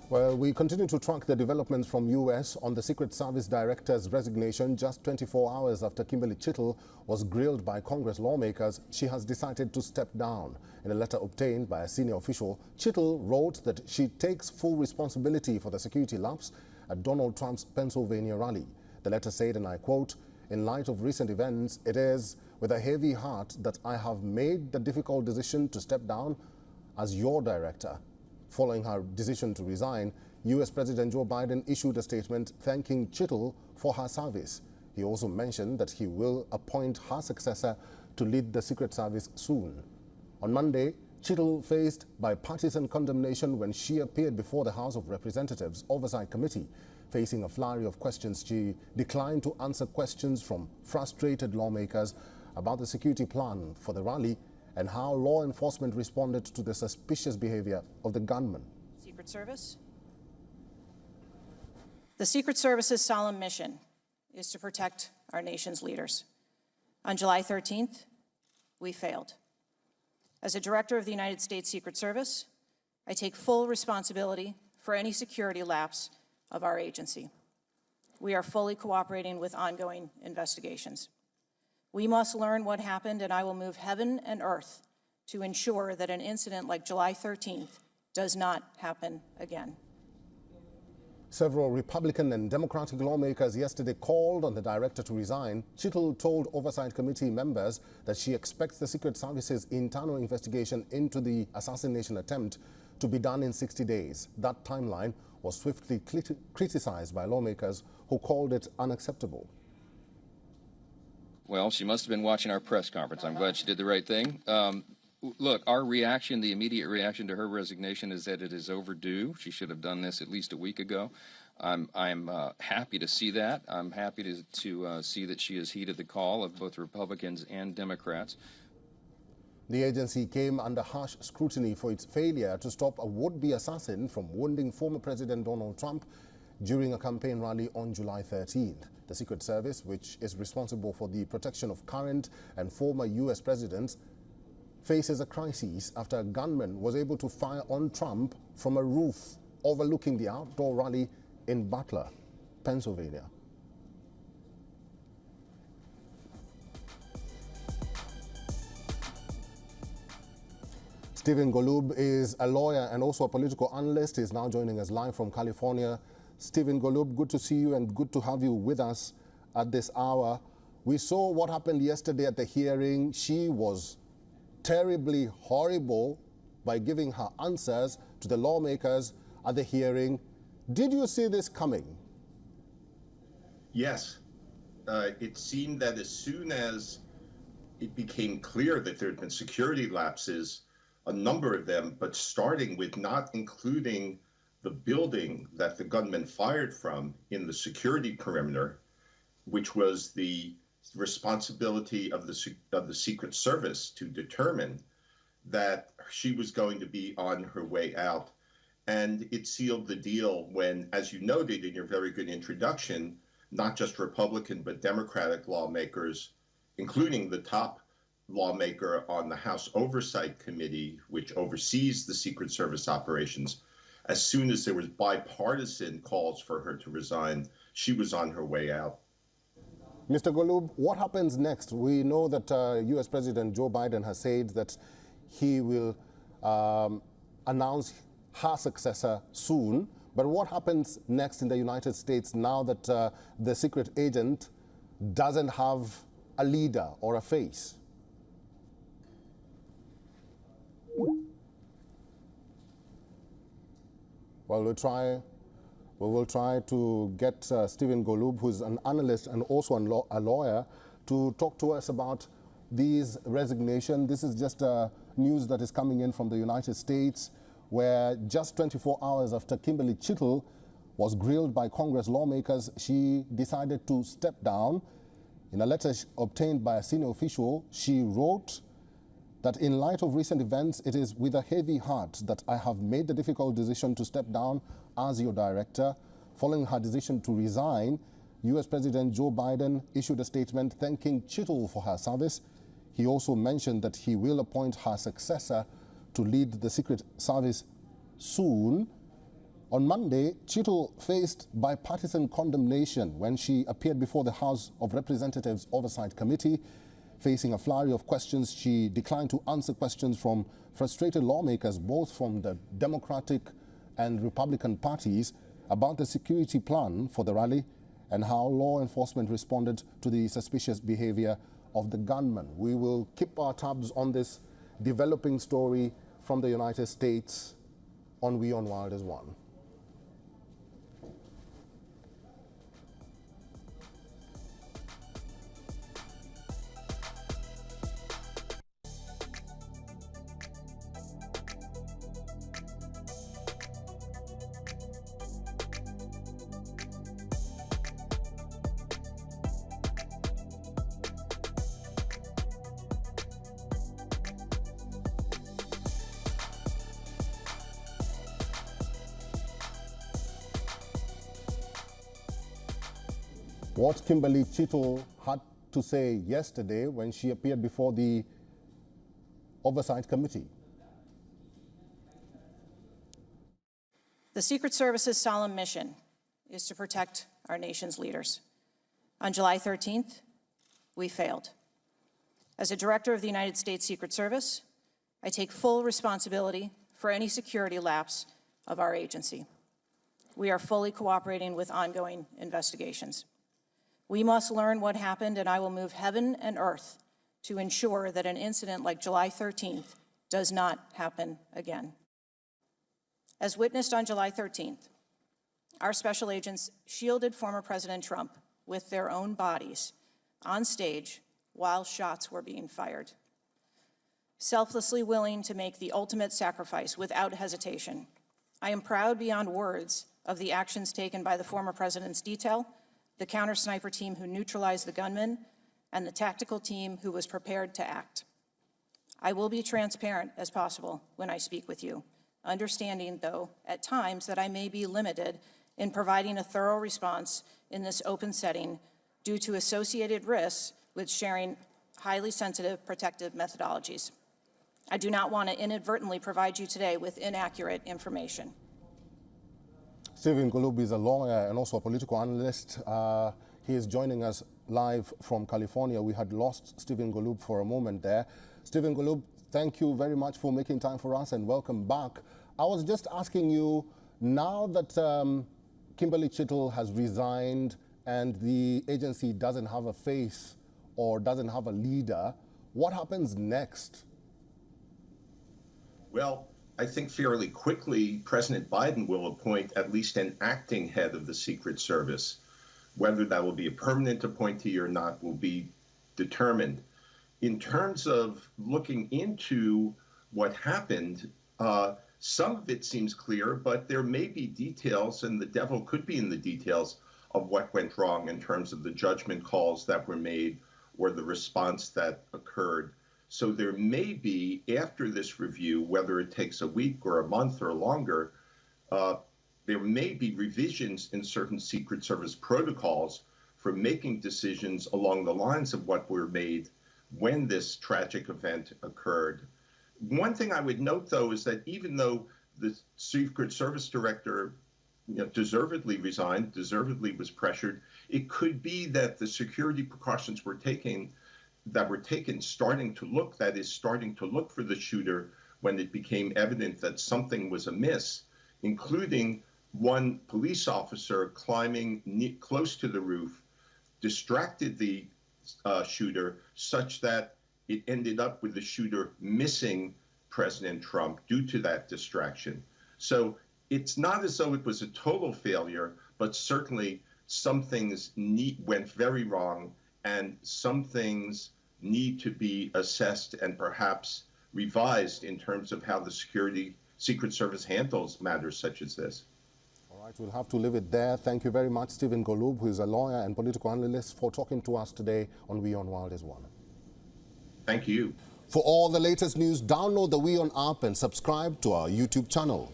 Well, we continue to track the developments from U.S. on the Secret Service Director's resignation. Just 24 hours after Kimberly Cheatle was grilled by Congress lawmakers, she has decided to step down. In a letter obtained by a senior official, Cheatle wrote that she takes full responsibility for the security lapse at Donald Trump's Pennsylvania rally. The letter said, and I quote, "In light of recent events, it is with a heavy heart that I have made the difficult decision to step down as your director." Following her decision to resign, U.S. President Joe Biden issued a statement thanking Cheatle for her service. He also mentioned that he will appoint her successor to lead the Secret Service soon. On Monday, Cheatle faced bipartisan condemnation when she appeared before the House of Representatives Oversight Committee. Facing a flurry of questions, she declined to answer questions from frustrated lawmakers about the security plan for the rally and how law enforcement responded to the suspicious behavior of the gunman. Secret Service. The Secret Service's solemn mission is to protect our nation's leaders. On July 13th, we failed. As a director of the United States Secret Service, I take full responsibility for any security lapse of our agency. We are fully cooperating with ongoing investigations. We must learn what happened, and I will move heaven and earth to ensure that an incident like July 13th does not happen again. Several Republican and Democratic lawmakers yesterday called on the director to resign. Cheatle told Oversight Committee members that she expects the Secret Service's internal investigation into the assassination attempt to be done in 60 days. That timeline was swiftly criticized by lawmakers who called it unacceptable. Well, she must have been watching our press conference. I'm glad she did the right thing. Look, our reaction, the immediate reaction to her resignation is that it is overdue. She should have done this at least a week ago. I'm happy to see that. I'm happy to see that she has heeded the call of both Republicans and Democrats. The agency came under harsh scrutiny for its failure to stop a would-be assassin from wounding former President Donald Trump during a campaign rally on July 13th. The Secret Service, which is responsible for the protection of current and former U.S. presidents, faces a crisis after a gunman was able to fire on Trump from a roof overlooking the outdoor rally in Butler, Pennsylvania. Stephen Golub is a lawyer and also a political analyst. He is now joining us live from California. Stephen Golub, good to see you and good to have you with us at this hour. We saw what happened yesterday at the hearing. She was terribly horrible by giving her answers to the lawmakers at the hearing. Did you see this coming? Yes. It seemed that as soon as it became clear that there had been security lapses, a number of them, but starting with not including the building that the gunman fired from in the security perimeter, which was the responsibility of the Secret Service to determine that she was going to be on her way out. And it sealed the deal when, as you noted in your very good introduction, not just Republican but Democratic lawmakers, including the top lawmaker on the House Oversight Committee, which oversees the Secret Service operations, as soon as there was bipartisan calls for her to resign, she was on her way out. Mr. Golub, what happens next? We know that U.S. President Joe Biden has said that he will announce her successor soon. But what happens next in the United States now that the secret agent doesn't have a leader or a face? Well, we will try to get Stephen Golub, who's an analyst and also a lawyer, to talk to us about these resignations. This is just news that is coming in from the United States, where just 24 hours after Kimberly Cheatle was grilled by Congress lawmakers, she decided to step down. In a letter obtained by a senior official, she wrote that in light of recent events, it is with a heavy heart that I have made the difficult decision to step down as your director. Following her decision to resign, U.S. President Joe Biden issued a statement thanking Cheatle for her service. He also mentioned that he will appoint her successor to lead the Secret Service soon. On Monday, Cheatle faced bipartisan condemnation when she appeared before the House of Representatives Oversight Committee. Facing a flurry of questions, she declined to answer questions from frustrated lawmakers, both from the Democratic and Republican parties, about the security plan for the rally and how law enforcement responded to the suspicious behavior of the gunman. We will keep our tabs on this developing story from the United States on WION World as One. What Kimberly Cheatle had to say yesterday when she appeared before the Oversight Committee. The Secret Service's solemn mission is to protect our nation's leaders. On July 13th, we failed. As a director of the United States Secret Service, I take full responsibility for any security lapse of our agency. We are fully cooperating with ongoing investigations. We must learn what happened, and I will move heaven and earth to ensure that an incident like July 13th does not happen again. As witnessed on July 13th, our special agents shielded former President Trump with their own bodies on stage while shots were being fired. Selflessly willing to make the ultimate sacrifice without hesitation, I am proud beyond words of the actions taken by the former president's detail, the counter-sniper team who neutralized the gunman, and the tactical team who was prepared to act. I will be transparent as possible when I speak with you, understanding, though, at times that I may be limited in providing a thorough response in this open setting due to associated risks with sharing highly sensitive protective methodologies. I do not want to inadvertently provide you today with inaccurate information. Stephen Golub is a lawyer and also a political analyst. He is joining us live from California. We had lost Stephen Golub for a moment there. Stephen Golub, thank you very much for making time for us and welcome back. I was just asking you, now that Kimberly Cheatle has resigned and the agency doesn't have a face or doesn't have a leader, what happens next? Well, I think fairly quickly, President Biden will appoint at least an acting head of the Secret Service. Whether that will be a permanent appointee or not will be determined. In terms of looking into what happened, some of it seems clear, but there may be details, and the devil could be in the details of what went wrong in terms of the judgment calls that were made or the response that occurred. So there may be, after this review, whether it takes a week or a month or longer, there may be revisions in certain Secret Service protocols for making decisions along the lines of what were made when this tragic event occurred. One thing I would note, though, is that even though the Secret Service director deservedly resigned, deservedly was pressured, it could be that the security precautions were taken starting to look for the shooter when it became evident that something was amiss, including one police officer climbing close to the roof, distracted the shooter such that it ended up with the shooter missing President Trump due to that distraction. So it's not as though it was a total failure, but certainly some things went very wrong, and some things need to be assessed and perhaps revised in terms of how the Secret Service handles matters such as this. All right, we'll have to leave it there. Thank you very much, Stephen Golub, who is a lawyer and political analyst, for talking to us today on WION World as One. Thank you. For all the latest news, download the WION app and subscribe to our YouTube channel.